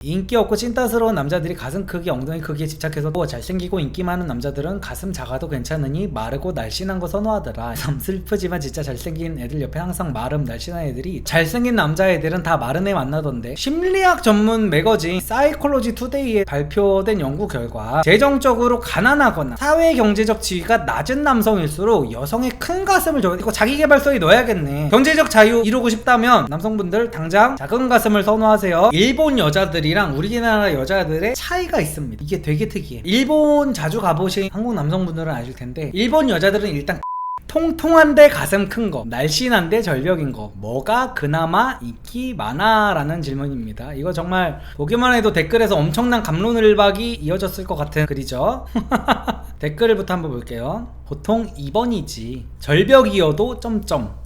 인기 없고 찐따스러운 남자들이 가슴 크기, 엉덩이 크기에 집착해서 잘생기고 인기 많은 남자들은 가슴 작아도 괜찮으니 마르고 날씬한 거 선호하더라. 참 슬프지만 진짜 잘생긴 애들 옆에 항상 마름 날씬한 애들이 잘생긴 남자애들은 다 마른 애 만나던데. 심리학 전문 매거진 사이콜로지 투데이에 발표된 연구 결과 재정적으로 가난하거나 사회 경제적 지위가 낮은 남성일수록 여성의 큰 가슴을 이거 자기계발서에 넣어야겠네. 경제적 자유 이루고 싶다면 남성분들 당장 작은 가슴을 선호하세요. 일본 여자들이랑 우리나라 여자들의 차이가 있습니다. 이게 되게 특이해. 일본 자주 가보신 한국 남성분들은 아실 텐데 일본 여자들은 일단 통통한데 가슴 큰 거, 날씬한데 절벽인 거, 뭐가 그나마 인기 많아? 라는 질문입니다. 이거 정말 보기만 해도 댓글에서 엄청난 갑론을박이 이어졌을 것 같은 글이죠. 댓글부터 한번 볼게요. 보통 2번이지. 절벽이어도 점점.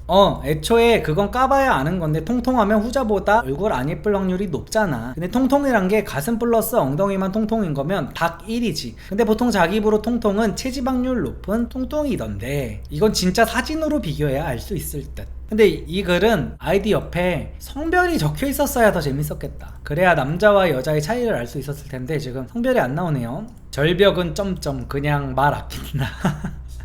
애초에 그건 까봐야 아는 건데 통통하면 후자보다 얼굴 안 예쁠 확률이 높잖아. 근데 통통이란 게 가슴 플러스 엉덩이만 통통인 거면 닭 1이지. 근데 보통 자기 입으로 통통은 체지방률 높은 통통이던데 이건 진짜 사진으로 비교해야 알 수 있을 듯. 근데 이 글은 아이디 옆에 성별이 적혀 있었어야 더 재밌었겠다. 그래야 남자와 여자의 차이를 알 수 있었을 텐데 지금 성별이 안 나오네요. 절벽은 점점 그냥 말 아낀다.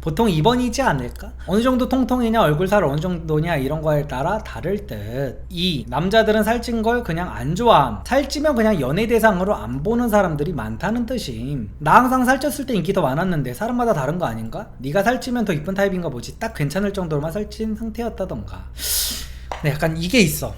보통 2번이지 않을까? 어느 정도 통통이냐 얼굴살 어느 정도냐 이런 거에 따라 다를 듯. 2. 남자들은 살찐 걸 그냥 안 좋아함. 살찌면 그냥 연애 대상으로 안 보는 사람들이 많다는 뜻임. 나 항상 살쪘을 때 인기 더 많았는데 사람마다 다른 거 아닌가? 네가 살찌면 더 이쁜 타입인가 보지. 딱 괜찮을 정도로만 살찐 상태였다던가. 네, 약간 이게 있어.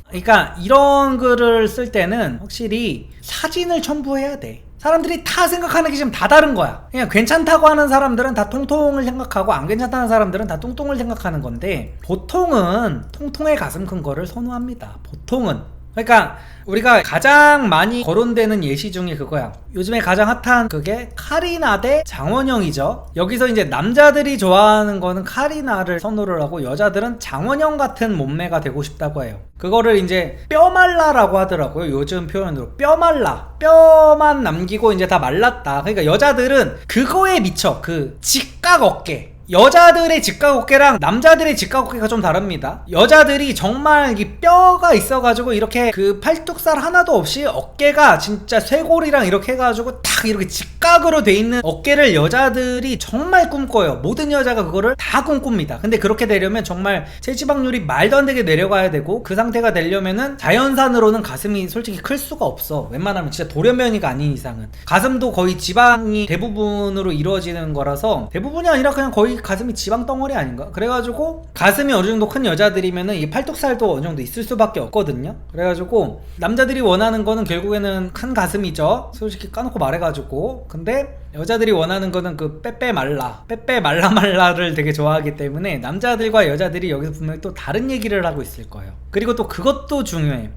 그러니까 이런 글을 쓸 때는 확실히 사진을 첨부해야 돼. 사람들이 다 생각하는 게 지금 다 다른 거야. 그냥 괜찮다고 하는 사람들은 다 통통을 생각하고 안 괜찮다는 사람들은 다 뚱뚱을 생각하는 건데 보통은 통통의 가슴 큰 거를 선호합니다. 보통은. 그러니까 우리가 가장 많이 거론되는 예시 중에 그거야. 요즘에 가장 핫한 그게 카리나 대 장원영이죠. 여기서 이제 남자들이 좋아하는 거는 카리나를 선호를 하고 여자들은 장원영 같은 몸매가 되고 싶다고 해요. 그거를 이제 뼈말라라고 하더라고요. 요즘 표현으로 뼈말라. 뼈만 남기고 이제 다 말랐다. 그러니까 여자들은 그거에 미쳐. 그 직각 어깨. 여자들의 직각 어깨랑 남자들의 직각 어깨가 좀 다릅니다. 여자들이 정말 이 뼈가 있어가지고 이렇게 그 팔뚝살 하나도 없이 어깨가 진짜 쇄골이랑 이렇게 해가지고 딱 이렇게 직각으로 돼 있는 어깨를 여자들이 정말 꿈꿔요. 모든 여자가 그거를 다 꿈꿉니다. 근데 그렇게 되려면 정말 체지방률이 말도 안 되게 내려가야 되고 그 상태가 되려면은 자연산으로는 가슴이 솔직히 클 수가 없어. 웬만하면 진짜 돌연변이가 아닌 이상은. 가슴도 거의 지방이 대부분으로 이루어지는 거라서 대부분이 아니라 그냥 거의 가슴이 지방 덩어리 아닌가? 그래가지고 가슴이 어느 정도 큰 여자들이면은 이 팔뚝살도 어느 정도 있을 수밖에 없거든요. 그래가지고 남자들이 원하는 거는 결국에는 큰 가슴이죠. 솔직히 까놓고 말해가지고. 근데 여자들이 원하는 거는 그 빼빼 말라를 되게 좋아하기 때문에 남자들과 여자들이 여기서 분명히 또 다른 얘기를 하고 있을 거예요. 그리고 또 그것도 중요해.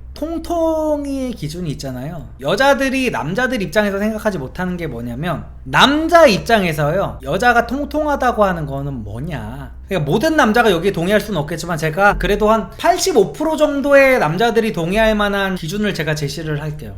통통이의 기준이 있잖아요. 여자들이 남자들 입장에서 생각하지 못하는 게 뭐냐면 남자 입장에서요 여자가 통통하다고 하는 거는 뭐냐. 그러니까 모든 남자가 여기에 동의할 수는 없겠지만 제가 그래도 한 85% 정도의 남자들이 동의할 만한 기준을 제가 제시를 할게요.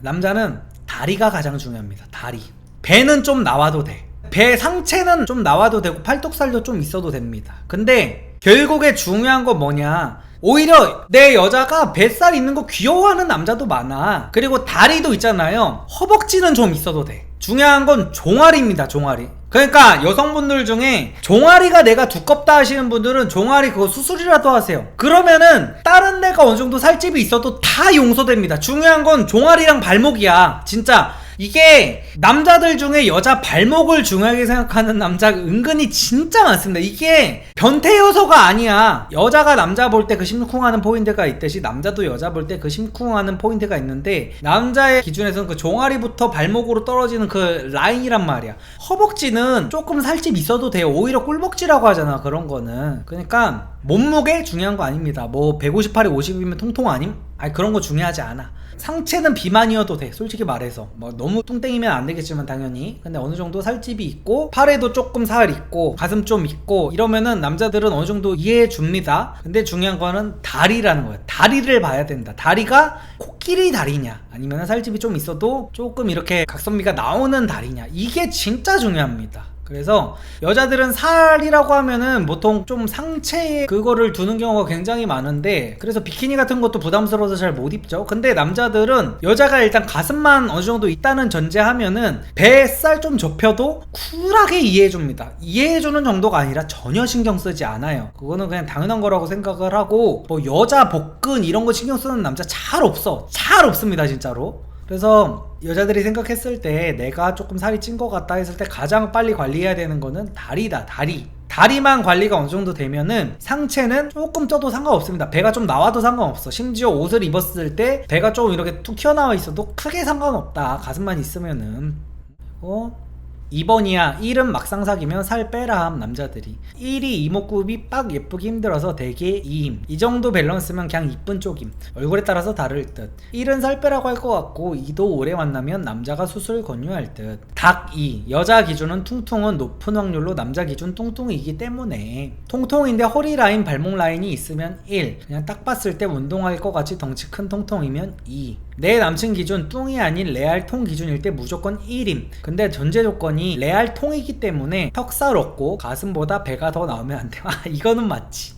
남자는 다리가 가장 중요합니다. 다리. 배는 좀 나와도 돼. 배 상체는 좀 나와도 되고 팔뚝살도 좀 있어도 됩니다. 근데 결국에 중요한 건 뭐냐. 오히려 내 여자가 뱃살 있는 거 귀여워하는 남자도 많아. 그리고 다리도 있잖아요. 허벅지는 좀 있어도 돼. 중요한 건 종아리입니다. 종아리. 그러니까 여성분들 중에 종아리가 내가 두껍다 하시는 분들은 종아리 그거 수술이라도 하세요. 그러면은 다른 데가 어느 정도 살집이 있어도 다 용서됩니다. 중요한 건 종아리랑 발목이야. 진짜 이게 남자들 중에 여자 발목을 중요하게 생각하는 남자가 은근히 진짜 많습니다. 이게 변태 요소가 아니야. 여자가 남자 볼 때 그 심쿵하는 포인트가 있듯이 남자도 여자 볼 때 그 심쿵하는 포인트가 있는데 남자의 기준에서는 그 종아리부터 발목으로 떨어지는 그 라인이란 말이야. 허벅지는 조금 살집 있어도 돼요. 오히려 꿀벅지라고 하잖아. 그런 거는. 그러니까 몸무게 중요한 거 아닙니다. 뭐 158에 50이면 통통 아님? 아니 그런 거 중요하지 않아. 상체는 비만이어도 돼. 솔직히 말해서 뭐 너무 뚱땡이면 안 되겠지만 당연히. 근데 어느 정도 살집이 있고 팔에도 조금 살 있고 가슴 좀 있고 이러면은 남자들은 어느 정도 이해해 줍니다. 근데 중요한 거는 다리라는 거야. 다리를 봐야 된다. 다리가 코끼리 다리냐 아니면 살집이 좀 있어도 조금 이렇게 각선미가 나오는 다리냐. 이게 진짜 중요합니다. 그래서 여자들은 살이라고 하면은 보통 좀 상체에 그거를 두는 경우가 굉장히 많은데, 그래서 비키니 같은 것도 부담스러워서 잘 못 입죠. 근데 남자들은 여자가 일단 가슴만 어느 정도 있다는 전제하면은 뱃살 좀 좁혀도 쿨하게 이해해줍니다. 이해해주는 정도가 아니라 전혀 신경 쓰지 않아요. 그거는 그냥 당연한 거라고 생각을 하고, 뭐 여자 복근 이런 거 신경 쓰는 남자 잘 없습니다 진짜로. 그래서 여자들이 생각했을 때 내가 조금 살이 찐 것 같다 했을 때 가장 빨리 관리해야 되는 거는 다리다. 다리만 관리가 어느 정도 되면은 상체는 조금 쪄도 상관없습니다. 배가 좀 나와도 상관없어. 심지어 옷을 입었을 때 배가 좀 이렇게 툭 튀어나와 있어도 크게 상관없다. 가슴만 있으면은. 2번이야. 1은 막상 사귀면 살 빼라 남자들이. 1이 이목구비 빡 예쁘기 힘들어서 되게 2임. 이 정도 밸런스면 그냥 이쁜 쪽임. 얼굴에 따라서 다를 듯. 1은 살 빼라고 할 것 같고 2도 오래 만나면 남자가 수술 권유할 듯. 닭 2. 여자 기준은 퉁퉁은 높은 확률로 남자 기준 뚱뚱이기 때문에. 통통인데 허리 라인 발목 라인이 있으면 1. 그냥 딱 봤을 때 운동할 것 같이 덩치 큰 통통이면 2. 내 남친 기준 뚱이 아닌 레알 통 기준일 때 무조건 1임. 근데 전제 조건이 레알 통이기 때문에 턱살 없고 가슴보다 배가 더 나오면 안 돼. 이거는 맞지.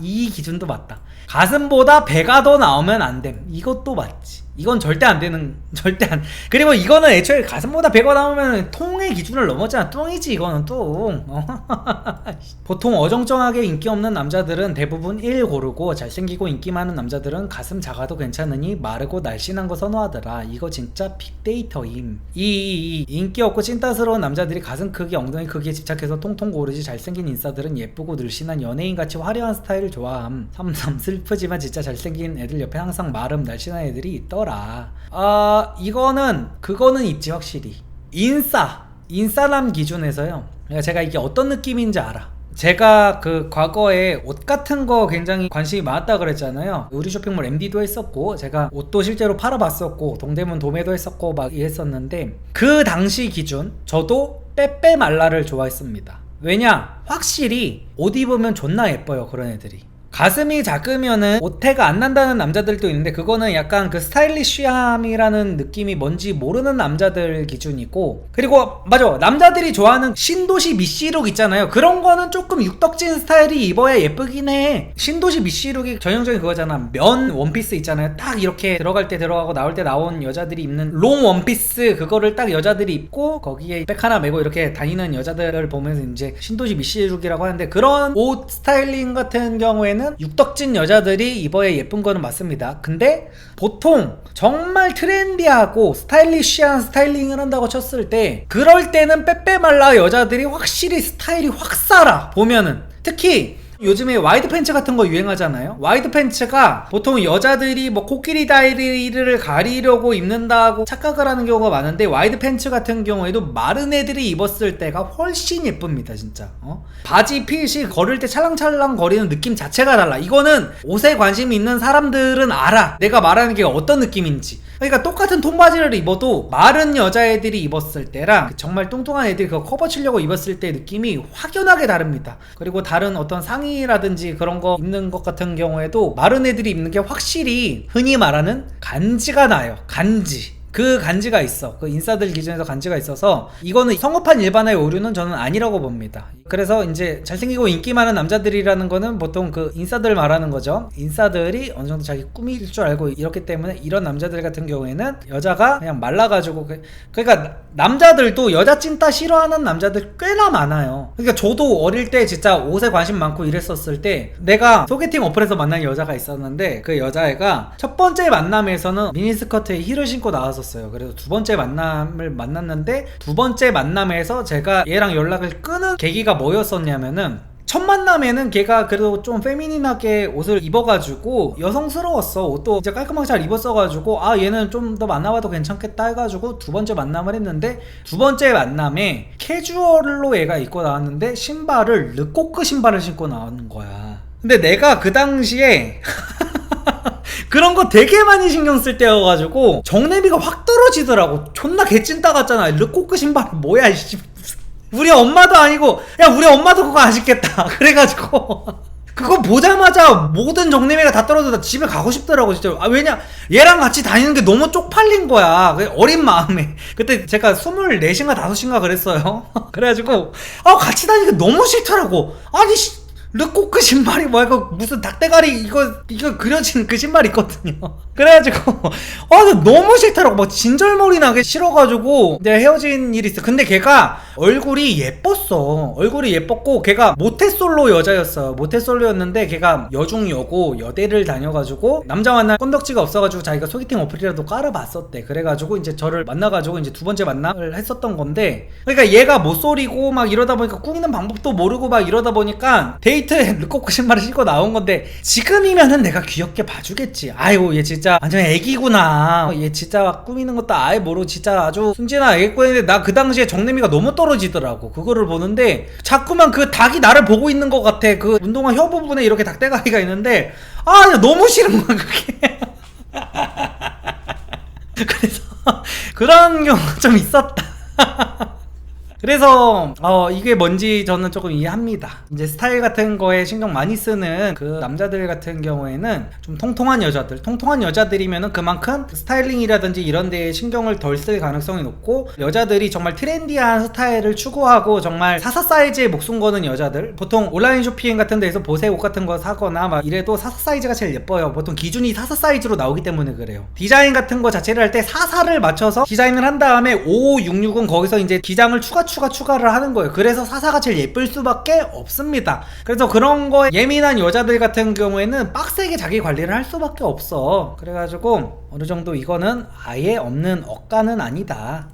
이 기준도 맞다. 가슴보다 배가 더 나오면 안 됨. 이것도 맞지. 이건 절대 안 되는, 그리고 이거는 애초에 가슴보다 배가 나오면 통의 기준을 넘었잖아. 뚱이지 이거는 뚱. 보통 어정쩡하게 인기 없는 남자들은 대부분 1 고르고, 잘생기고 인기 많은 남자들은 가슴 작아도 괜찮으니 마르고 날씬한 거 선호하더라. 이거 진짜 빅데이터임. 2. 인기 없고 찐따스러운 남자들이 가슴 크기, 엉덩이 크기에 집착해서 통통 고르지, 잘생긴 인싸들은 예쁘고 늘씬한 연예인같이 화려한 스타일을 좋아함. 3. 슬프지만 진짜 잘생긴 애들 옆에 항상 마름 날씬한 애들이 있더라. 그거는 있지 확실히. 인싸남 기준에서요. 제가 이게 어떤 느낌인지 알아. 제가 그 과거에 옷 같은 거 굉장히 관심이 많았다 그랬잖아요. 우리 쇼핑몰 MD도 했었고, 제가 옷도 실제로 팔아봤었고, 동대문 도매도 했었고 막 했었는데, 그 당시 기준 저도 빼빼 말라를 좋아했습니다. 왜냐? 확실히 옷 입으면 존나 예뻐요 그런 애들이. 가슴이 작으면은 오태가 안 난다는 남자들도 있는데, 그거는 약간 그 스타일리쉬함이라는 느낌이 뭔지 모르는 남자들 기준이고, 그리고 맞아, 남자들이 좋아하는 신도시 미시룩 있잖아요. 그런 거는 조금 육덕진 스타일이 입어야 예쁘긴 해. 신도시 미시룩이 전형적인 그거잖아. 면 원피스 있잖아요. 딱 이렇게 들어갈 때 들어가고 나올 때 나온 여자들이 입는 롱 원피스, 그거를 딱 여자들이 입고 거기에 백 하나 메고 이렇게 다니는 여자들을 보면서 이제 신도시 미시룩이라고 하는데, 그런 옷 스타일링 같은 경우에는 육덕진 여자들이 입어야 예쁜 거는 맞습니다. 근데 보통 정말 트렌디하고 스타일리쉬한 스타일링을 한다고 쳤을 때, 그럴 때는 빼빼말라 여자들이 확실히 스타일이 확 살아. 보면은 특히 요즘에 와이드 팬츠 같은 거 유행하잖아요. 와이드 팬츠가 보통 여자들이 뭐 코끼리 다리를 가리려고 입는다고 착각을 하는 경우가 많은데, 와이드 팬츠 같은 경우에도 마른 애들이 입었을 때가 훨씬 예쁩니다 진짜. 바지 핏이 걸을 때 찰랑찰랑 거리는 느낌 자체가 달라. 이거는 옷에 관심이 있는 사람들은 알아, 내가 말하는 게 어떤 느낌인지. 그러니까 똑같은 통바지를 입어도 마른 여자애들이 입었을 때랑 정말 뚱뚱한 애들이 그거 커버 치려고 입었을 때 느낌이 확연하게 다릅니다. 그리고 다른 어떤 상의라든지 그런 거 입는 것 같은 경우에도 마른 애들이 입는 게 확실히 흔히 말하는 간지가 나요. 그 간지가 있어. 그 인싸들 기준에서 간지가 있어서, 이거는 성급한 일반화의 오류는 저는 아니라고 봅니다. 그래서 이제 잘생기고 인기 많은 남자들이라는 거는 보통 그 인싸들 말하는 거죠. 인싸들이 어느 정도 자기 꾸밀 줄 알고 이렇기 때문에, 이런 남자들 같은 경우에는 여자가 그냥 말라가지고, 그러니까 남자들도 여자 찐따 싫어하는 남자들 꽤나 많아요. 그러니까 저도 어릴 때 진짜 옷에 관심 많고 이랬었을 때, 내가 소개팅 어플에서 만난 여자가 있었는데, 그 여자애가 첫 번째 만남에서는 미니스커트에 힐을 신고 나와서 그래서 두 번째 만남을 만났는데, 두 번째 만남에서 제가 얘랑 연락을 끊은 계기가 뭐였었냐면은, 첫 만남에는 걔가 그래도 좀 페미닌하게 옷을 입어가지고 여성스러웠어. 옷도 이제 깔끔하게 잘 입었어가지고, 얘는 좀 더 만나봐도 괜찮겠다 해가지고 두 번째 만남을 했는데, 두 번째 만남에 캐주얼로 얘가 입고 나왔는데 신발을 르꼬크 신발을 신고 나오는 거야. 근데 내가 그 당시에 그런 거 되게 많이 신경 쓸 때여가지고 정내비가 확 떨어지더라고. 존나 개찐따 같잖아. 르꼬크 신발이 뭐야 이씨. 우리 엄마도 아니고, 야 우리 엄마도 그거 안 신겠다. 그래가지고 그거 보자마자 모든 정내미가 다 떨어져 나 집에 가고 싶더라고 진짜. 아 왜냐 얘랑 같이 다니는 게 너무 쪽팔린 거야. 어린 마음에. 그때 제가 24인가 5인가 그랬어요. 그래가지고 같이 다니는 게 너무 싫더라고. 아니 르코크 신발이 뭐야 이거 무슨 닭대가리 이거 그려진 그 신발 있거든요. 그래가지고 너무 싫더라고. 막 진절머리 나게 싫어가지고 이제 헤어진 일이 있어. 근데 걔가 얼굴이 예뻤어. 얼굴이 예뻤고 걔가 모태솔로 여자였어요. 모태솔로였는데 걔가 여중여고 여대를 다녀가지고 남자 만날 건덕지가 없어가지고 자기가 소개팅 어플이라도 깔아봤었대. 그래가지고 이제 저를 만나가지고 이제 2번째 만남을 했었던 건데, 그러니까 얘가 못소리고 막 이러다 보니까 꾸미는 방법도 모르고 막 이러다 보니까 데이트에 르코크 신발을 신고 나온 건데, 지금이면은 내가 귀엽게 봐주겠지. 아이고 얘 진짜 완전 애기구나, 얘 진짜 꾸미는 것도 아예 모르고 진짜 아주 순진한 애기꾼인데, 나 그 당시에 정내미가 너무 떨어지더라고. 그거를 보는데 자꾸만 그 닭이 나를 보고 있는 것 같아. 그 운동화 혀 부분에 이렇게 닭대가리가 있는데 너무 싫은 거야 그게. 그래서 그런 경우가 좀 있었다. 그래서 이게 뭔지 저는 조금 이해합니다. 이제 스타일 같은 거에 신경 많이 쓰는 그 남자들 같은 경우에는 좀 통통한 여자들이면은 그만큼 스타일링이라든지 이런 데에 신경을 덜 쓸 가능성이 높고, 여자들이 정말 트렌디한 스타일을 추구하고 정말 사사 사이즈에 목숨 거는 여자들, 보통 온라인 쇼핑 같은 데에서 보세 옷 같은 거 사거나 막 이래도 사사 사이즈가 제일 예뻐요. 보통 기준이 사사 사이즈로 나오기 때문에 그래요. 디자인 같은 거 자체를 할 때 사사를 맞춰서 디자인을 한 다음에 5566은 거기서 이제 기장을 추가를 하는 거예요. 그래서 사사가 제일 예쁠 수밖에 없습니다. 그래서 그런 거에 예민한 여자들 같은 경우에는 빡세게 자기 관리를 할 수밖에 없어. 그래가지고 어느 정도 이거는 아예 없는 억가는 아니다.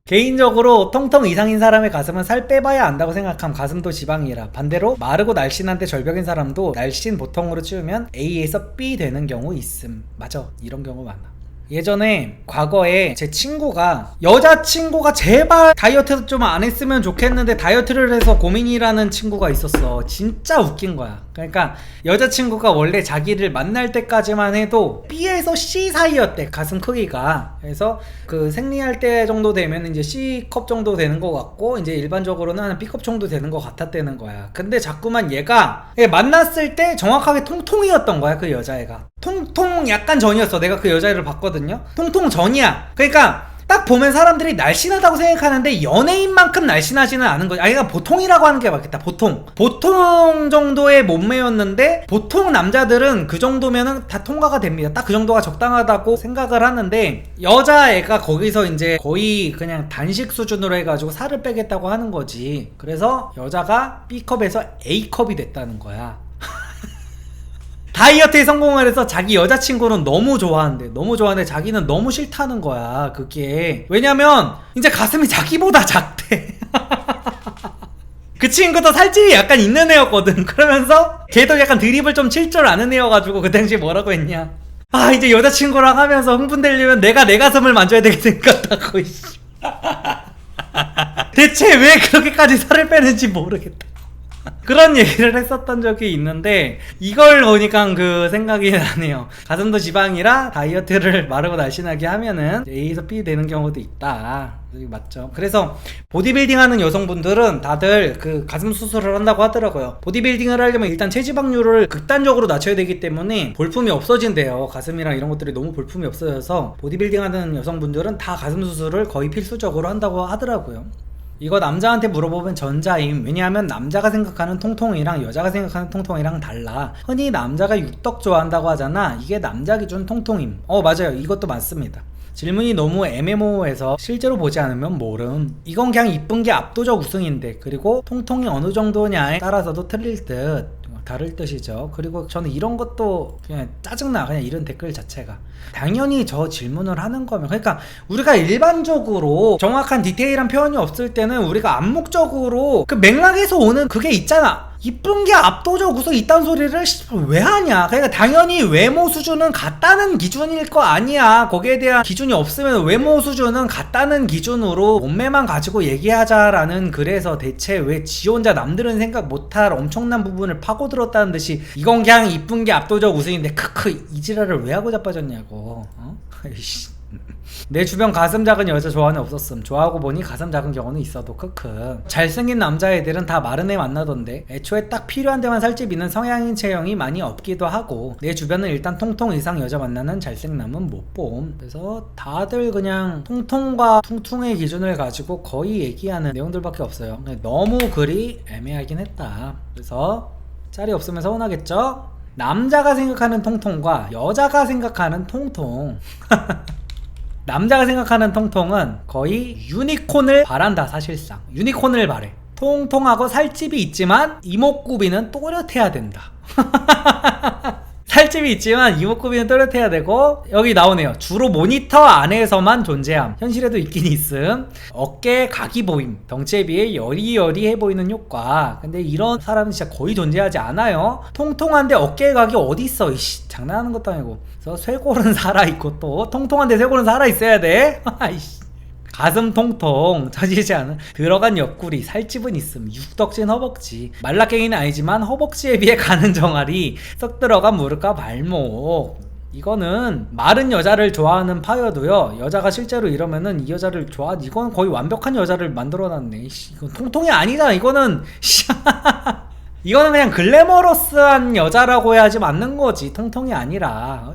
개인적으로 통통 이상인 사람의 가슴은 살 빼봐야 안다고 생각함. 가슴도 지방이라. 반대로 마르고 날씬한데 절벽인 사람도 날씬 보통으로 치우면 A에서 B 되는 경우 있음. 맞아, 이런 경우 많아. 예전에 과거에 제 친구가, 여자친구가 제발 다이어트 좀 안 했으면 좋겠는데 다이어트를 해서 고민이라는 친구가 있었어. 진짜 웃긴 거야. 그러니까 여자친구가 원래 자기를 만날 때까지만 해도 B에서 C 사이였대, 가슴 크기가. 그래서 그 생리할 때 정도 되면 이제 C컵 정도 되는 것 같고, 이제 일반적으로는 한 B컵 정도 되는 것 같았다는 거야. 근데 자꾸만 얘가 만났을 때 정확하게 통통이었던 거야, 그 여자애가. 통통 약간 전이었어. 내가 그 여자애를 봤거든요. 통통 전이야. 그러니까 딱 보면 사람들이 날씬하다고 생각하는데 연예인만큼 날씬하지는 않은 거지. 그러니까 보통이라고 하는 게 맞겠다. 보통 정도의 몸매였는데, 보통 남자들은 그 정도면은 다 통과가 됩니다. 딱 그 정도가 적당하다고 생각을 하는데, 여자애가 거기서 이제 거의 그냥 단식 수준으로 해가지고 살을 빼겠다고 하는 거지. 그래서 여자가 B컵에서 A컵이 됐다는 거야. 다이어트에 성공을 해서 자기 여자친구는 너무 좋아하는데 자기는 너무 싫다는 거야, 그게. 왜냐면 이제 가슴이 자기보다 작대. 그 친구도 살집이 약간 있는 애였거든. 그러면서 걔도 약간 드립을 좀 칠 줄 아는 애여가지고 그 당시에 뭐라고 했냐, 이제 여자친구랑 하면서 흥분되려면 내가 내 가슴을 만져야 되게 생겼다고. 대체 왜 그렇게까지 살을 빼는지 모르겠다. 그런 얘기를 했었던 적이 있는데, 이걸 보니까 그 생각이 나네요. 가슴도 지방이라 다이어트를 마르고 날씬하게 하면은 A에서 B 되는 경우도 있다. 맞죠? 그래서 보디빌딩 하는 여성분들은 다들 그 가슴 수술을 한다고 하더라고요. 보디빌딩을 하려면 일단 체지방률을 극단적으로 낮춰야 되기 때문에 볼품이 없어진대요. 가슴이랑 이런 것들이 너무 볼품이 없어져서 보디빌딩 하는 여성분들은 다 가슴 수술을 거의 필수적으로 한다고 하더라고요. 이거 남자한테 물어보면 전자임. 왜냐하면 남자가 생각하는 통통이랑 여자가 생각하는 통통이랑 달라. 흔히 남자가 육덕 좋아한다고 하잖아. 이게 남자 기준 통통임. 맞아요, 이것도 맞습니다. 질문이 너무 애매모호해서 실제로 보지 않으면 모름. 이건 그냥 이쁜 게 압도적 우승인데, 그리고 통통이 어느 정도냐에 따라서도 틀릴 듯, 다를 뜻이죠. 그리고 저는 이런 것도 그냥 짜증나, 그냥 이런 댓글 자체가. 당연히 저 질문을 하는 거면, 그러니까 우리가 일반적으로 정확한 디테일한 표현이 없을 때는 우리가 암묵적으로 그 맥락에서 오는 그게 있잖아. 이쁜 게 압도적 우승 이딴 소리를 왜 하냐. 그러니까 당연히 외모 수준은 같다는 기준일 거 아니야. 거기에 대한 기준이 없으면 외모 수준은 같다는 기준으로 몸매만 가지고 얘기하자라는, 그래서 대체 왜 지 혼자 남들은 생각 못할 엄청난 부분을 파고들었다는 듯이 이건 그냥 이쁜 게 압도적 우승인데 크크 이 지랄을 왜 하고 자빠졌냐고. 내 주변 가슴 작은 여자 좋아하는 없었음. 좋아하고 보니 가슴 작은 경우는 있어도 크크. 잘생긴 남자애들은 다 마른 애 만나던데 애초에 딱 필요한 데만 살집 있는 성향인 체형이 많이 없기도 하고 내 주변은 일단 통통 이상 여자 만나는 잘생남은 못 봄. 그래서 다들 그냥 통통과 퉁퉁의 기준을 가지고 거의 얘기하는 내용들밖에 없어요. 너무 글이 애매하긴 했다. 그래서 짤이 없으면 서운하겠죠? 남자가 생각하는 통통과 여자가 생각하는 통통 남자가 생각하는 통통은 거의 유니콘을 바란다. 사실상 유니콘을 바래. 통통하고 살집이 있지만 이목구비는 또렷해야 된다. 살집이 있지만 이목구비는 또렷해야 되고, 여기 나오네요. 주로 모니터 안에서만 존재함. 현실에도 있긴 있음. 어깨에 각이 보임. 덩치에 비해 여리여리해 보이는 효과. 근데 이런 사람은 진짜 거의 존재하지 않아요. 통통한데 어깨에 각이 어디 있어. 이씨, 장난하는 것도 아니고. 그래서 쇄골은 살아있고, 또 통통한데 쇄골은 살아있어야 돼. 아이씨. 가슴 통통, 처지지 않은 들어간 옆구리, 살집은 있음, 육덕진 허벅지. 말라깽이는 아니지만 허벅지에 비해 가는 정아리, 썩 들어간 무릎과 발목. 이거는 마른 여자를 좋아하는 파여도요, 여자가 실제로 이러면은 이 여자를 이건 거의 완벽한 여자를 만들어놨네. 이건 통통이 아니다. 이거는 이거는 그냥 글래머러스한 여자라고 해야지 맞는 거지, 통통이 아니라.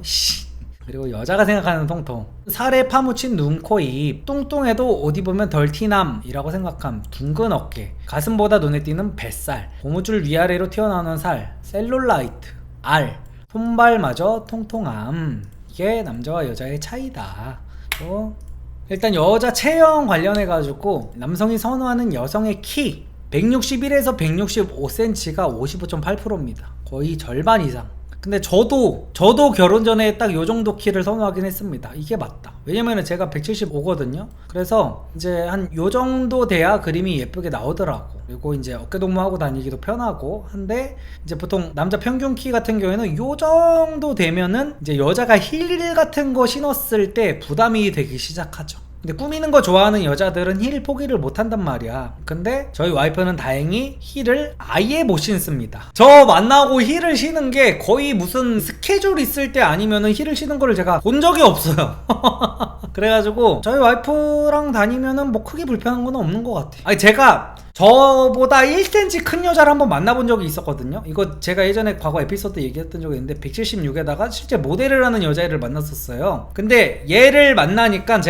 그리고 여자가 생각하는 통통, 살에 파묻힌 눈, 코, 입. 뚱뚱해도 어디 보면 덜 티남이라고 생각함. 둥근 어깨, 가슴보다 눈에 띄는 뱃살, 고무줄 위아래로 튀어나오는 살, 셀룰라이트, 알, 손발마저 통통함. 이게 남자와 여자의 차이다. 일단 여자 체형 관련해가지고 남성이 선호하는 여성의 키 161에서 165cm가 55.8%입니다 거의 절반 이상. 근데 저도 결혼 전에 딱 요 정도 키를 선호하긴 했습니다. 이게 맞다. 왜냐면은 제가 175거든요. 그래서 이제 한 요 정도 돼야 그림이 예쁘게 나오더라고. 그리고 이제 어깨동무하고 다니기도 편하고 한데, 이제 보통 남자 평균 키 같은 경우에는 요 정도 되면은 이제 여자가 힐 같은 거 신었을 때 부담이 되기 시작하죠. 근데 꾸미는 거 좋아하는 여자들은 힐 포기를 못 한단 말이야. 근데 저희 와이프는 다행히 힐을 아예 못 신습니다. 저 만나고 힐을 신은 게 거의 무슨 스케줄 있을 때 아니면은 힐을 신은 거를 제가 본 적이 없어요. 그래가지고 저희 와이프랑 다니면은 뭐 크게 불편한 건 없는 것 같아. 아니, 제가 저보다 1cm 큰 여자를 한번 만나본 적이 있었거든요. 이거 제가 예전에 과거 에피소드 얘기했던 적이 있는데, 176에다가 실제 모델을 하는 여자애를 만났었어요. 근데 얘를 만나니까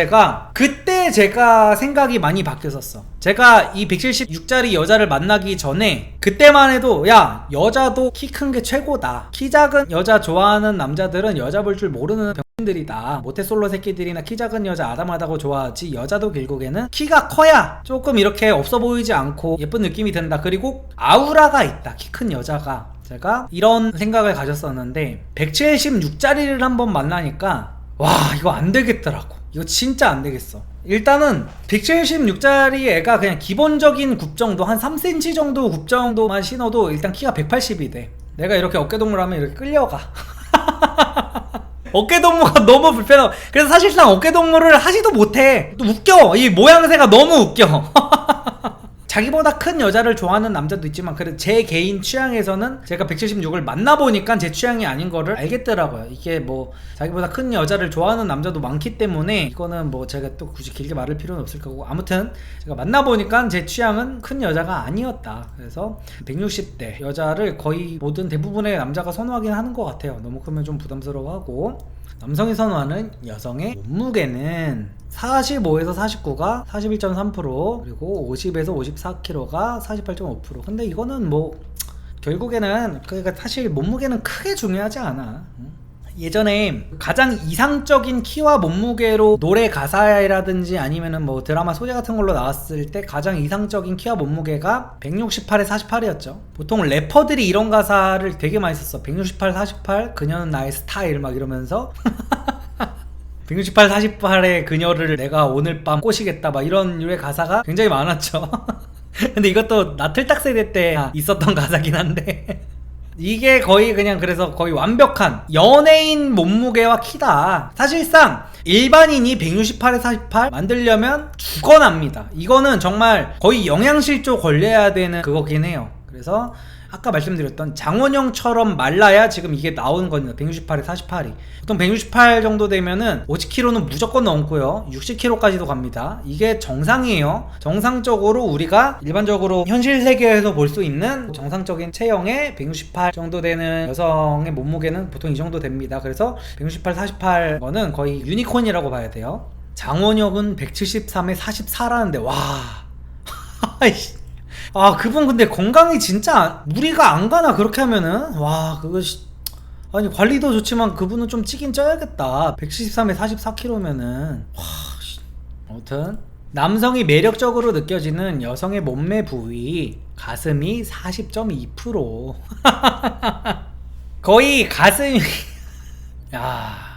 그때 제가 생각이 많이 바뀌었었어. 제가 이 176짜리 여자를 만나기 전에 그때만 해도 야, 여자도 키 큰 게 최고다, 키 작은 여자 좋아하는 남자들은 여자 볼 줄 모르는 들이다, 모태솔로 새끼들이나 키 작은 여자 아담하다고 좋아하지, 여자도 결국에는 키가 커야 조금 이렇게 없어 보이지 않고 예쁜 느낌이 든다. 그리고 아우라가 있다, 키 큰 여자가. 제가 이런 생각을 가졌었는데 176짜리를 한번 만나니까 와, 이거 안 되겠더라고. 이거 진짜 안 되겠어. 일단은 176짜리 애가 그냥 기본적인 굽 정도, 한 3cm 정도 굽 정도만 신어도 일단 키가 180이 돼. 내가 이렇게 어깨동무를 하면 이렇게 끌려가. 어깨동무가 너무 불편하고, 그래서 사실상 어깨동무를 하지도 못해. 또 웃겨. 이 모양새가 너무 웃겨. 자기보다 큰 여자를 좋아하는 남자도 있지만, 그래도 제 개인 취향에서는 제가 176을 만나보니까 제 취향이 아닌 거를 알겠더라고요. 이게 뭐 자기보다 큰 여자를 좋아하는 남자도 많기 때문에 이거는 뭐 제가 또 굳이 길게 말할 필요는 없을 거고, 아무튼 제가 만나보니까 제 취향은 큰 여자가 아니었다. 그래서 160대 여자를 거의 모든 대부분의 남자가 선호하긴 하는 것 같아요. 너무 크면 좀 부담스러워하고. 남성이 선호하는 여성의 몸무게는 45에서 49가 41.3%, 그리고 50에서 54kg가 48.5%. 근데 이거는 뭐 결국에는 그러니까 사실 몸무게는 크게 중요하지 않아. 예전에 가장 이상적인 키와 몸무게로 노래 가사라든지 아니면은 뭐 드라마 소재 같은 걸로 나왔을 때 가장 이상적인 키와 몸무게가 168에 48이었죠. 보통 래퍼들이 이런 가사를 되게 많이 썼어. 168, 48, 그녀는 나의 스타일 막 이러면서 168, 48의 그녀를 내가 오늘 밤 꼬시겠다 막 이런 류의 가사가 굉장히 많았죠. 근데 이것도 나 틀딱 세대 때 있었던 가사긴 한데 이게 거의 그냥 그래서 거의 완벽한 연예인 몸무게와 키다. 사실상 일반인이 168에 48 만들려면 죽어납니다. 이거는 정말 거의 영양실조 걸려야 되는 그거긴 해요. 그래서 아까 말씀드렸던 장원영처럼 말라야 지금 이게 나오는 겁니다. 168에 48이. 보통 168 정도 되면은 50kg는 무조건 넘고요. 60kg까지도 갑니다. 이게 정상이에요. 정상적으로 우리가 일반적으로 현실 세계에서 볼 수 있는 정상적인 체형의 168 정도 되는 여성의 몸무게는 보통 이 정도 됩니다. 그래서 168, 48 거는 거의 유니콘이라고 봐야 돼요. 장원혁은 173에 44라는데 와 아 그분 근데 건강이 진짜 무리가 안 가나 그렇게 하면은 와 그거 아니 관리도 좋지만 그분은 좀 찌긴 쪄야겠다. 173에 44kg면은 와 아무튼 남성이 매력적으로 느껴지는 여성의 몸매 부위 가슴이 40.2% 거의 가슴이 야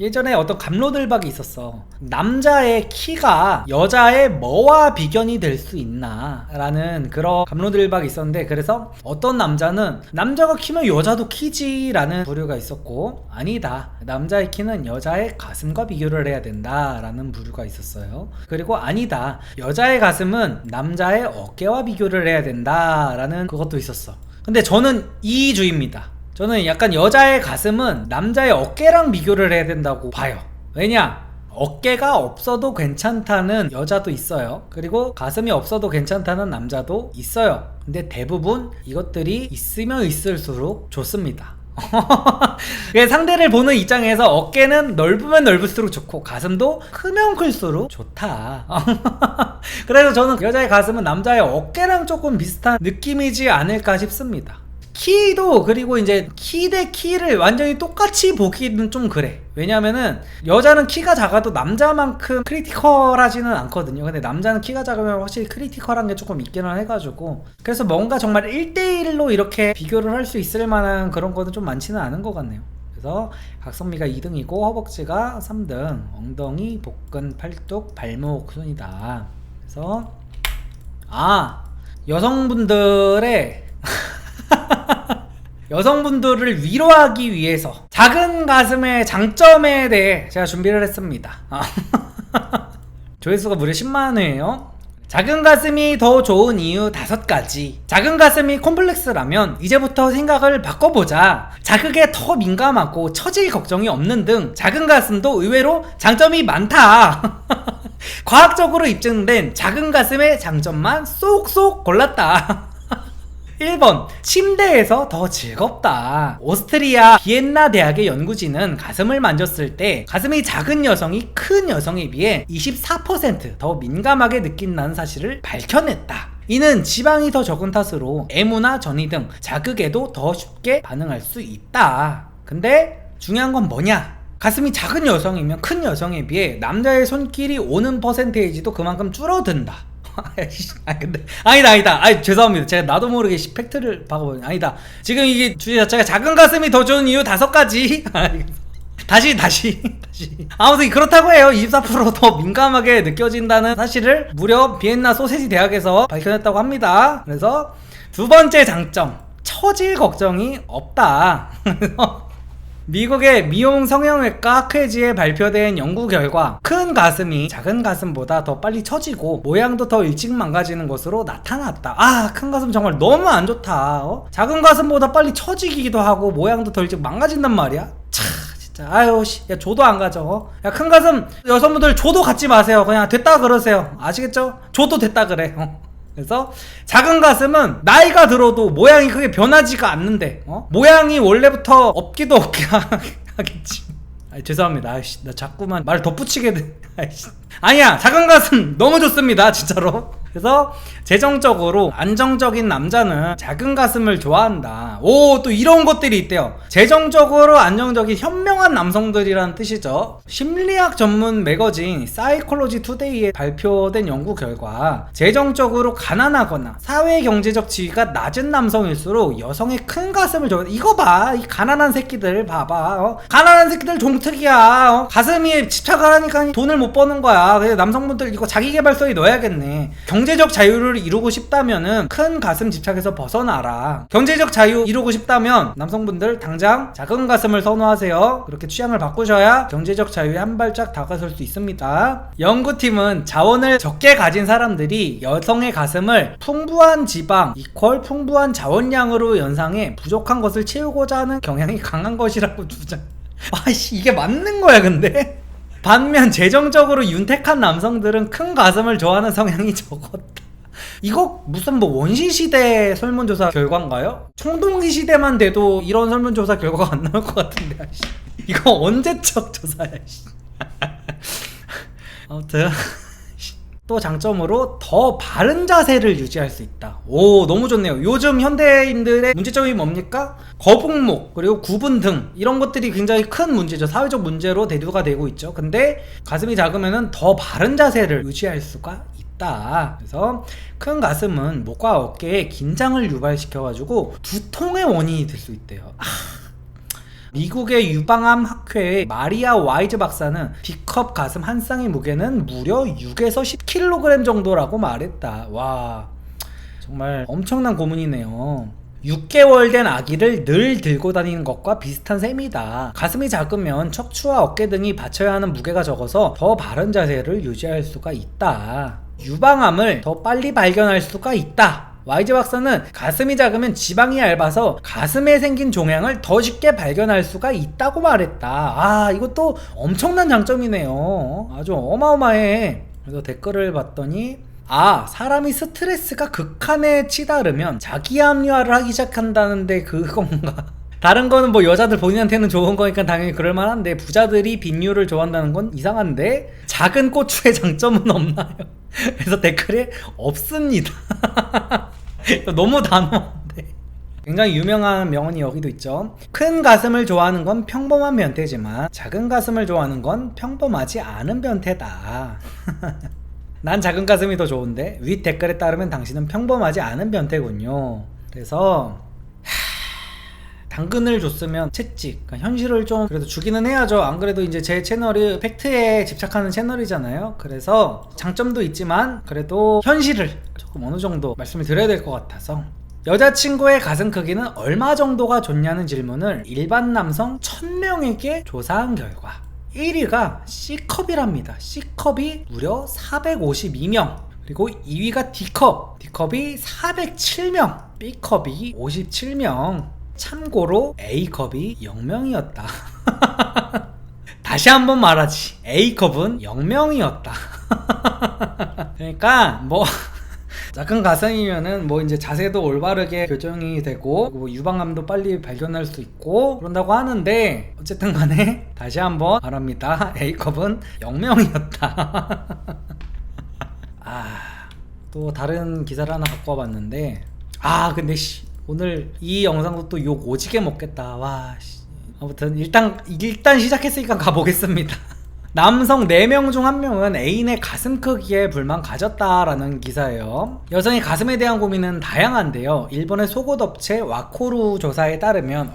예전에 어떤 갑로들박이 있었어. 남자의 키가 여자의 뭐와 비견이 될 수 있나 라는 그런 갑로들박이 있었는데, 그래서 어떤 남자는 남자가 키면 여자도 키지 라는 부류가 있었고, 아니다 남자의 키는 여자의 가슴과 비교를 해야 된다 라는 부류가 있었어요. 그리고 아니다 여자의 가슴은 남자의 어깨와 비교를 해야 된다 라는 그것도 있었어. 근데 저는 이주입니다. 저는 약간 여자의 가슴은 남자의 어깨랑 비교를 해야 된다고 봐요. 왜냐? 어깨가 없어도 괜찮다는 여자도 있어요. 그리고 가슴이 없어도 괜찮다는 남자도 있어요. 근데 대부분 이것들이 있으면 있을수록 좋습니다. 상대를 보는 입장에서 어깨는 넓으면 넓을수록 좋고 가슴도 크면 클수록 좋다. 그래서 저는 여자의 가슴은 남자의 어깨랑 조금 비슷한 느낌이지 않을까 싶습니다. 키도 그리고 이제 키 대 키를 완전히 똑같이 보기는 좀 그래. 왜냐면은 여자는 키가 작아도 남자만큼 크리티컬하지는 않거든요. 근데 남자는 키가 작으면 확실히 크리티컬한 게 조금 있기는 해가지고, 그래서 뭔가 정말 1대1로 이렇게 비교를 할 수 있을 만한 그런 거는 좀 많지는 않은 것 같네요. 그래서 각선미가 2등이고 허벅지가 3등, 엉덩이, 복근, 팔뚝, 발목 순이다. 그래서 여성분들의 여성분들을 위로하기 위해서 작은 가슴의 장점에 대해 제가 준비를 했습니다. 조회수가 무려 10만회예요. 작은 가슴이 더 좋은 이유 5가지. 작은 가슴이 콤플렉스라면 이제부터 생각을 바꿔보자. 자극에 더 민감하고 처질 걱정이 없는 등 작은 가슴도 의외로 장점이 많다. 과학적으로 입증된 작은 가슴의 장점만 쏙쏙 골랐다. 1번 침대에서 더 즐겁다. 오스트리아 비엔나 대학의 연구진은 가슴을 만졌을 때 가슴이 작은 여성이 큰 여성에 비해 24% 더 민감하게 느낀다는 사실을 밝혀냈다. 이는 지방이 더 적은 탓으로 애무나 전이 등 자극에도 더 쉽게 반응할 수 있다. 근데 중요한 건 뭐냐? 가슴이 작은 여성이면 큰 여성에 비해 남자의 손길이 오는 퍼센테이지도 그만큼 줄어든다. 근데 아니다. 죄송합니다. 제가 나도 모르게 팩트를 박아버리네. 아니다. 지금 이게 주제 자체가 작은 가슴이 더 좋은 이유 5가지. 다시. 아무튼 그렇다고 해요. 24% 더 민감하게 느껴진다는 사실을 무려 비엔나 소세지 대학에서 밝혀냈다고 합니다. 그래서 두 번째 장점, 처질 걱정이 없다. 미국의 미용 성형외과 학회지에 발표된 연구 결과 큰 가슴이 작은 가슴보다 더 빨리 처지고 모양도 더 일찍 망가지는 것으로 나타났다. 큰 가슴 정말 너무 안 좋다. 작은 가슴보다 빨리 처지기도 하고 모양도 더 일찍 망가진단 말이야. 진짜 야 조도 안 가져. 야 큰 가슴 여성분들 조도 갖지 마세요. 그냥 됐다 그러세요. 아시겠죠? 조도 됐다 그래. 그래서 작은 가슴은 나이가 들어도 모양이 크게 변하지가 않는데 모양이 원래부터 없기도 없게 하겠지. 죄송합니다. 나 자꾸만 말 덧붙이게 돼. 아니야, 작은 가슴 너무 좋습니다 진짜로. 그래서 재정적으로 안정적인 남자는 작은 가슴을 좋아한다. 또 이런 것들이 있대요. 재정적으로 안정적인 현명한 남성들이라는 뜻이죠. 심리학 전문 매거진 사이콜로지 투데이에 발표된 연구 결과 재정적으로 가난하거나 사회경제적 지위가 낮은 남성일수록 여성의 큰 가슴을 좋아한다. 이거 봐, 이 가난한 새끼들 봐봐. 가난한 새끼들 종특이야. 가슴이 집착을 하니까 돈을 못 버는 거야. 그래서 남성분들 이거 자기계발서에 넣어야겠네. 경제적 자유를 이루고 싶다면은 큰 가슴 집착에서 벗어나라. 경제적 자유 이루고 싶다면 남성분들 당장 작은 가슴을 선호하세요. 그렇게 취향을 바꾸셔야 경제적 자유에 한 발짝 다가설 수 있습니다. 연구팀은 자원을 적게 가진 사람들이 여성의 가슴을 풍부한 지방 이퀄 풍부한 자원량으로 연상해 부족한 것을 채우고자 하는 경향이 강한 것이라고 주장. 아이씨, 이게 맞는 거야 근데? 반면 재정적으로 윤택한 남성들은 큰 가슴을 좋아하는 성향이 적었다. 이거 무슨 뭐 원시시대 설문조사 결과인가요? 청동기 시대만 돼도 이런 설문조사 결과가 안 나올 것 같은데. 아이씨. 이거 언제적 조사야. 아무튼 또 장점으로 더 바른 자세를 유지할 수 있다. 오, 너무 좋네요. 요즘 현대인들의 문제점이 뭡니까? 거북목 그리고 구분 등 이런 것들이 굉장히 큰 문제죠. 사회적 문제로 대두가 되고 있죠. 근데 가슴이 작으면은 더 바른 자세를 유지할 수가 있다. 그래서 큰 가슴은 목과 어깨에 긴장을 유발시켜가지고 두통의 원인이 될 수 있대요. 미국의 유방암 학회의 마리아 와이즈 박사는 B컵 가슴 한 쌍의 무게는 무려 6에서 10kg 정도라고 말했다. 와, 정말 엄청난 고문이네요. 6개월 된 아기를 늘 들고 다니는 것과 비슷한 셈이다. 가슴이 작으면 척추와 어깨 등이 받쳐야 하는 무게가 적어서 더 바른 자세를 유지할 수가 있다. 유방암을 더 빨리 발견할 수가 있다. 와이즈 박사는 가슴이 작으면 지방이 얇아서 가슴에 생긴 종양을 더 쉽게 발견할 수가 있다고 말했다. 아, 이것도 엄청난 장점이네요. 아주 어마어마해. 그래서 댓글을 봤더니 사람이 스트레스가 극한에 치달으면 자기 합리화를 하기 시작한다는데 그건가? 다른 거는 뭐 여자들 본인한테는 좋은 거니까 당연히 그럴만한데 부자들이 빈류를 좋아한다는 건 이상한데 작은 고추의 장점은 없나요? 그래서 댓글에 없습니다. 너무 단호한데. 굉장히 유명한 명언이 여기도 있죠. 큰 가슴을 좋아하는 건 평범한 변태지만 작은 가슴을 좋아하는 건 평범하지 않은 변태다. 난 작은 가슴이 더 좋은데 윗 댓글에 따르면 당신은 평범하지 않은 변태군요. 그래서 당근을 줬으면 채찍, 그러니까 현실을 좀 그래도 주기는 해야죠. 안 그래도 이제 제 채널이 팩트에 집착하는 채널이잖아요. 그래서 장점도 있지만 그래도 현실을 조금 어느 정도 말씀을 드려야 될 것 같아서, 여자친구의 가슴 크기는 얼마 정도가 좋냐는 질문을 일반 남성 1000명에게 조사한 결과 1위가 C컵이랍니다. C컵이 무려 452명, 그리고 2위가 D컵, D컵이 407명, B컵이 57명. 참고로 A컵이 0명이었다. 다시 한번 말하지, A컵은 0명이었다. 그러니까 뭐 작은 가슴이면은 뭐 이제 자세도 올바르게 교정이 되고 뭐 유방암도 빨리 발견할 수 있고 그런다고 하는데, 어쨌든 간에 다시 한번 말합니다. A컵은 0명이었다. 또 다른 기사를 하나 갖고 와봤는데, 근데 오늘 이 영상도 또 욕 오지게 먹겠다. 와, 아무튼 일단 시작했으니까 가보겠습니다. 남성 4명 중 1명은 애인의 가슴 크기에 불만 가졌다라는 기사예요. 여성의 가슴에 대한 고민은 다양한데요. 일본의 속옷 업체 와코루 조사에 따르면,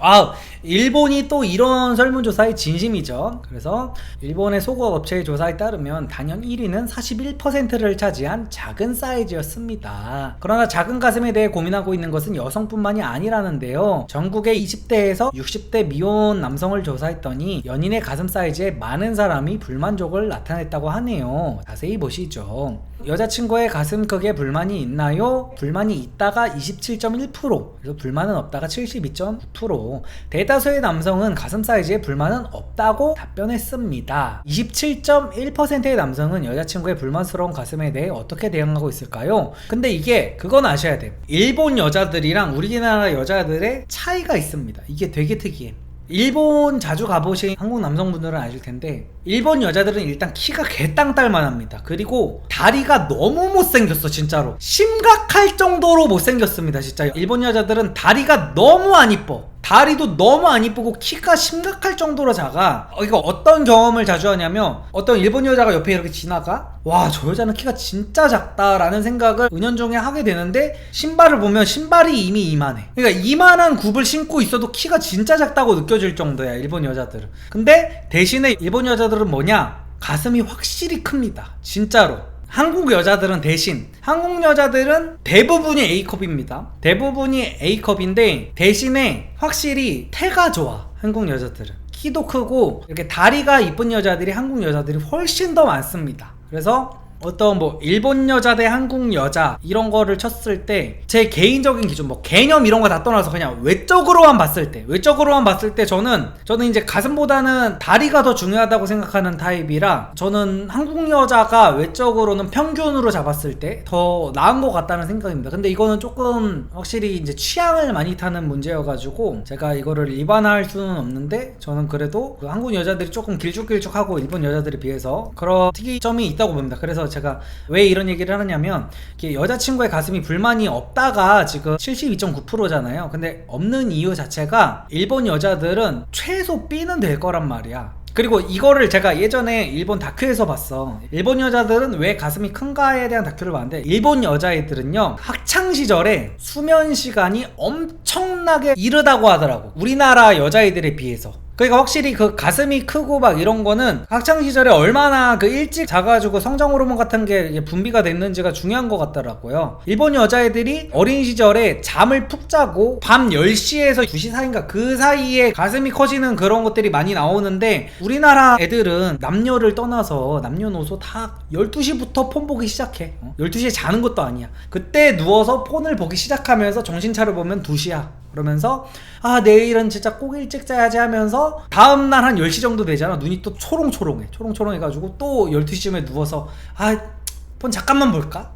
일본이 또 이런 설문조사에 진심이죠. 그래서 일본의 속옷 업체의 조사에 따르면 단연 1위는 41%를 차지한 작은 사이즈였습니다. 그러나 작은 가슴에 대해 고민하고 있는 것은 여성뿐만이 아니라는데요. 전국의 20대에서 60대 미혼 남성을 조사했더니 연인의 가슴 사이즈에 많은 사람이 불만족을 나타냈다고 하네요. 자세히 보시죠. 여자친구의 가슴 크기에 불만이 있나요? 불만이 있다가 27.1%, 그래서 불만은 없다가 72.9%. 대다수의 남성은 가슴 사이즈에 불만은 없다고 답변했습니다. 27.1%의 남성은 여자친구의 불만스러운 가슴에 대해 어떻게 대응하고 있을까요? 근데 이게 그건 아셔야 돼요. 일본 여자들이랑 우리나라 여자들의 차이가 있습니다. 이게 되게 특이해. 일본 자주 가보신 한국 남성분들은 아실 텐데, 일본 여자들은 일단 키가 개땅딸만 합니다. 그리고 다리가 너무 못생겼어. 진짜로 심각할 정도로 못생겼습니다. 진짜 일본 여자들은 다리가 너무 안 이뻐. 다리도 너무 안 이쁘고 키가 심각할 정도로 작아. 이거 어떤 경험을 자주 하냐면, 어떤 일본 여자가 옆에 이렇게 지나가, 와, 저 여자는 키가 진짜 작다라는 생각을 은연중에 하게 되는데, 신발을 보면 신발이 이미 이만해. 그러니까 이만한 굽을 신고 있어도 키가 진짜 작다고 느껴질 정도야, 일본 여자들은. 근데 대신에 일본 여자들은 뭐냐? 가슴이 확실히 큽니다. 진짜로. 한국 여자들은 대신 한국 여자들은 대부분이 A컵입니다. 대부분이 A컵인데 대신에 확실히 태가 좋아. 한국 여자들은 키도 크고 이렇게 다리가 이쁜 여자들이 한국 여자들이 훨씬 더 많습니다. 그래서 어떤 뭐 일본 여자 대 한국 여자 이런 거를 쳤을 때 제 개인적인 기준 뭐 개념 이런 거 다 떠나서 그냥 외적으로만 봤을 때 저는 이제 가슴보다는 다리가 더 중요하다고 생각하는 타입이라 저는 한국 여자가 외적으로는 평균으로 잡았을 때 더 나은 것 같다는 생각입니다. 근데 이거는 조금 확실히 이제 취향을 많이 타는 문제여가지고 제가 이거를 일반화할 수는 없는데 저는 그래도 그 한국 여자들이 조금 길쭉길쭉하고 일본 여자들에 비해서 그런 특이점이 있다고 봅니다. 그래서 제가 왜 이런 얘기를 하느냐면 여자친구의 가슴이 불만이 없다가 지금 72.9%잖아요. 근데 없는 이유 자체가 일본 여자들은 최소 B는 될 거란 말이야. 그리고 이거를 제가 예전에 일본 다큐에서 봤어. 일본 여자들은 왜 가슴이 큰가에 대한 다큐를 봤는데 일본 여자애들은요 학창시절에 수면시간이 엄청나게 이르다고 하더라고. 우리나라 여자애들에 비해서. 그러니까 확실히 그 가슴이 크고 막 이런 거는 학창시절에 얼마나 그 일찍 자가지고 성장 호르몬 같은 게 분비가 됐는지가 중요한 것 같더라고요. 일본 여자애들이 어린 시절에 잠을 푹 자고 밤 10시에서 2시 사이인가 그 사이에 가슴이 커지는 그런 것들이 많이 나오는데 우리나라 애들은 남녀를 떠나서 남녀노소 다 12시부터 폰 보기 시작해. 12시에 자는 것도 아니야. 그때 누워서 폰을 보기 시작하면서 정신 차려보면 2시야. 그러면서 아 내일은 진짜 꼭 일찍 자야지 하면서 다음날 한 10시 정도 되잖아. 눈이 또 초롱초롱해가지고 또 12시쯤에 누워서 아 폰 잠깐만 볼까?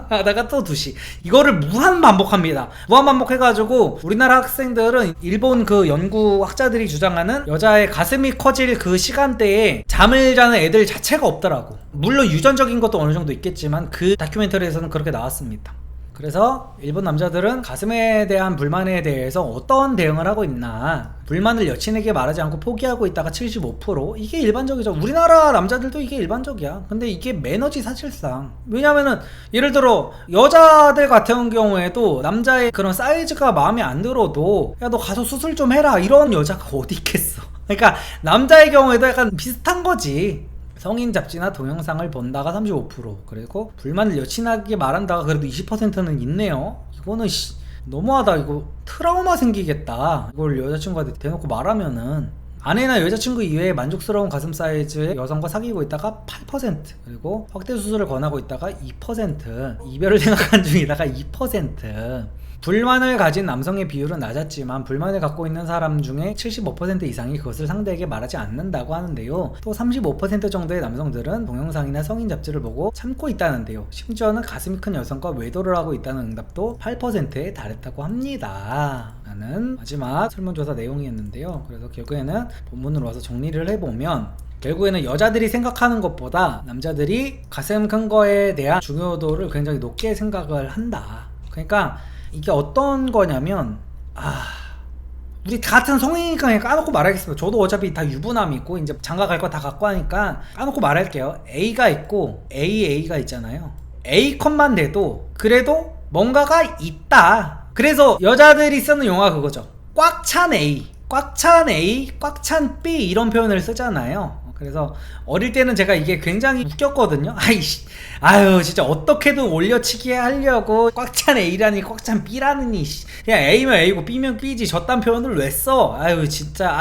하다가 또 2시. 이거를 무한 반복합니다. 무한 반복해가지고 우리나라 학생들은 일본 그 연구 학자들이 주장하는 여자의 가슴이 커질 그 시간대에 잠을 자는 애들 자체가 없더라고. 물론 유전적인 것도 어느 정도 있겠지만 그 다큐멘터리에서는 그렇게 나왔습니다. 그래서 일본 남자들은 가슴에 대한 불만에 대해서 어떤 대응을 하고 있나, 불만을 여친에게 말하지 않고 포기하고 있다가 75%. 이게 일반적이죠. 우리나라 남자들도 이게 일반적이야. 근데 이게 매너지 사실상. 왜냐면은 예를 들어 여자들 같은 경우에도 남자의 그런 사이즈가 마음에 안 들어도 야 너 가서 수술 좀 해라 이런 여자가 어디 있겠어. 그러니까 남자의 경우에도 약간 비슷한 거지. 성인 잡지나 동영상을 본다가 35%, 그리고 불만을 여친에게 말한다가 그래도 20%는 있네요. 이거는 너무하다. 이거 트라우마 생기겠다. 이걸 여자친구한테 대놓고 말하면은. 아내나 여자친구 이외에 만족스러운 가슴 사이즈의 여성과 사귀고 있다가 8%, 그리고 확대 수술을 권하고 있다가 2%, 이별을 생각한 중이다가 2%. 불만을 가진 남성의 비율은 낮았지만 불만을 갖고 있는 사람 중에 75% 이상이 그것을 상대에게 말하지 않는다고 하는데요. 또 35% 정도의 남성들은 동영상이나 성인 잡지를 보고 참고 있다는데요. 심지어는 가슴이 큰 여성과 외도를 하고 있다는 응답도 8%에 달했다고 합니다. 라는 마지막 설문조사 내용이었는데요. 그래서 결국에는 본문으로 와서 정리를 해보면 결국에는 여자들이 생각하는 것보다 남자들이 가슴 큰 거에 대한 중요도를 굉장히 높게 생각을 한다. 그러니까 이게 어떤 거냐면 우리 같은 성인이니까 그냥 까놓고 말하겠습니다. 저도 어차피 다 유부남 있고 이제 장가 갈 거 다 갖고 하니까 까놓고 말할게요. A가 있고 AA가 있잖아요. A컷만 돼도 그래도 뭔가가 있다. 그래서 여자들이 쓰는 용어가 그거죠. 꽉 찬 A, 꽉 찬 A, 꽉 찬 B 이런 표현을 쓰잖아요. 그래서 어릴 때는 제가 이게 굉장히 웃겼거든요. 아유 진짜 어떻게든 올려치기 하려고 꽉 찬 A라니 꽉 찬 B라느니 그냥 A면 A고 B면 B지 저딴 표현을 왜 써? 아유 진짜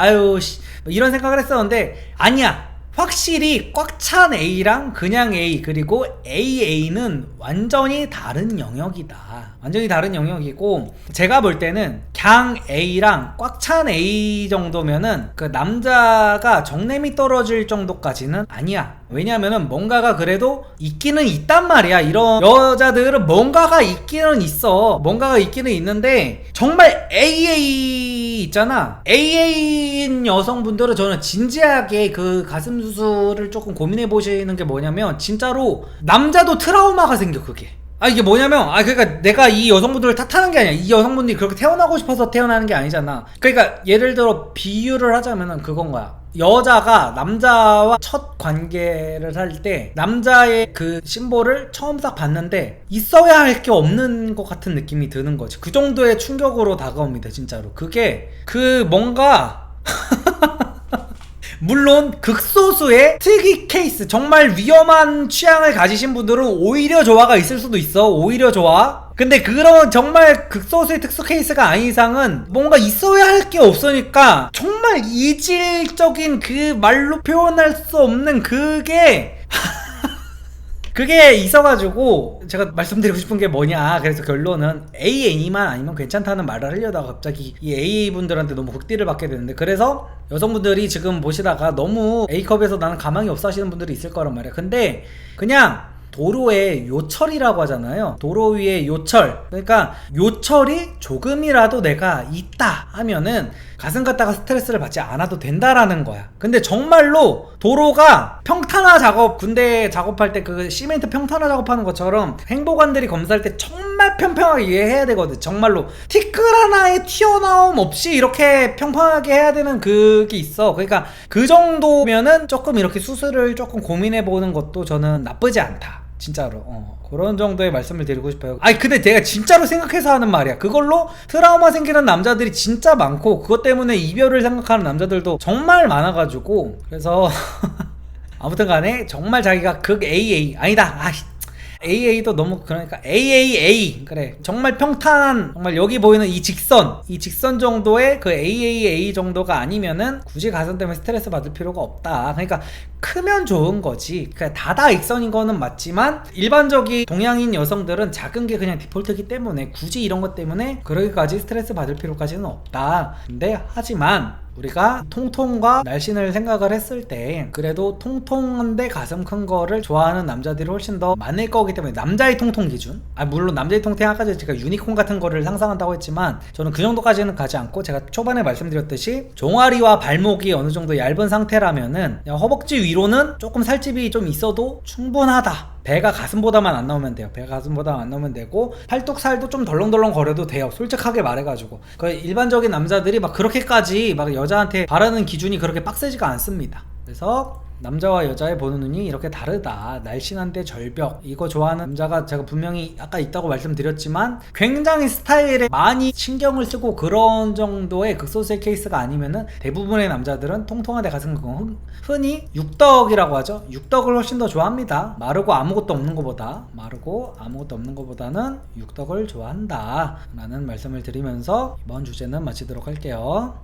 이런 생각을 했었는데 아니야. 확실히 꽉 찬 A랑 그냥 A 그리고 AA는 완전히 다른 영역이다. 완전히 다른 영역이고 제가 볼 때는 그냥 A랑 꽉 찬 A 정도면은 그 남자가 정냄이 떨어질 정도까지는 아니야. 왜냐면은 뭔가가 그래도 있기는 있단 말이야. 이런 여자들은 뭔가가 있기는 있어. 뭔가가 있기는 있는데 정말 AA 있잖아. AA인 여성분들은 저는 진지하게 그 가슴 수술을 조금 고민해 보시는 게 뭐냐면 진짜로 남자도 트라우마가 생겨. 그게 이게 뭐냐면 그러니까 내가 이 여성분들을 탓하는 게 아니야. 이 여성분들이 그렇게 태어나고 싶어서 태어나는 게 아니잖아. 그러니까 예를 들어 비유를 하자면은 그건 거야. 여자가 남자와 첫 관계를 할 때 남자의 그 심볼을 처음 딱 봤는데 있어야 할 게 없는 것 같은 느낌이 드는 거지. 그 정도의 충격으로 다가옵니다. 진짜로 그게 뭔가 물론 극소수의 특이 케이스, 정말 위험한 취향을 가지신 분들은 오히려 조화가 있을 수도 있어. 오히려 조화. 근데 그런 정말 극소수의 특수 케이스가 아닌 이상은 뭔가 있어야 할 게 없으니까 정말 이질적인 그 말로 표현할 수 없는 그게 그게 있어가지고 제가 말씀드리고 싶은 게 뭐냐. 그래서 결론은 AA만 아니면 괜찮다는 말을 하려다가 갑자기 이 AA분들한테 너무 극딜을 받게 되는데, 그래서 여성분들이 지금 보시다가 너무 A컵에서 나는 가망이 없어 하시는 분들이 있을 거란 말이야. 근데 그냥 도로에 요철이라고 하잖아요. 도로 위에 요철. 그러니까 요철이 조금이라도 내가 있다 하면은 가슴 갖다가 스트레스를 받지 않아도 된다라는 거야. 근데 정말로 도로가 평탄화 작업, 군대 작업할 때 그 시멘트 평탄화 작업하는 것처럼 행보관들이 검사할 때 정말 평평하게 해야 되거든. 정말로 티끌 하나의 튀어나옴 없이 이렇게 평평하게 해야 되는 그게 있어. 그러니까 그 정도면은 조금 이렇게 수술을 조금 고민해 보는 것도 저는 나쁘지 않다. 진짜로 그런 정도의 말씀을 드리고 싶어요. 아니 근데 내가 진짜로 생각해서 하는 말이야. 그걸로 트라우마 생기는 남자들이 진짜 많고 그것 때문에 이별을 생각하는 남자들도 정말 많아가지고, 그래서 아무튼 간에 정말 자기가 극 AA 아니다, AA도 너무, 그러니까 AAA, 그래 정말 평탄한, 정말 여기 보이는 이 직선 정도의 그 AAA 정도가 아니면은 굳이 가슴 때문에 스트레스 받을 필요가 없다. 그러니까 크면 좋은 거지. 그러니까 다다익선인 거는 맞지만 일반적인 동양인 여성들은 작은 게 그냥 디폴트이기 때문에 굳이 이런 것 때문에 그러기까지 스트레스 받을 필요까지는 없다. 근데 하지만 우리가 통통과 날씬을 생각을 했을 때 그래도 통통한데 가슴 큰 거를 좋아하는 남자들이 훨씬 더 많을 거기 때문에, 남자의 통통 기준, 물론 남자의 통통 아까 제가 유니콘 같은 거를 상상한다고 했지만 저는 그 정도까지는 가지 않고, 제가 초반에 말씀드렸듯이 종아리와 발목이 어느 정도 얇은 상태라면은 허벅지 위로는 조금 살집이 좀 있어도 충분하다. 배가 가슴보다만 안 나오면 돼요. 배가 가슴보다만 안 나오면 되고 팔뚝살도 좀 덜렁덜렁 거려도 돼요. 솔직하게 말해가지고. 그 일반적인 남자들이 막 그렇게까지 막 여자한테 바라는 기준이 그렇게 빡세지가 않습니다. 그래서 남자와 여자의 보는 눈이 이렇게 다르다. 날씬한데 절벽, 이거 좋아하는 남자가 제가 분명히 아까 있다고 말씀드렸지만 굉장히 스타일에 많이 신경을 쓰고 그런 정도의 극소수의 케이스가 아니면은 대부분의 남자들은 통통한데 가슴 큰 거, 흔히 육덕이라고 하죠. 육덕을 훨씬 더 좋아합니다. 마르고 아무것도 없는 것보다는 육덕을 좋아한다 라는 말씀을 드리면서 이번 주제는 마치도록 할게요.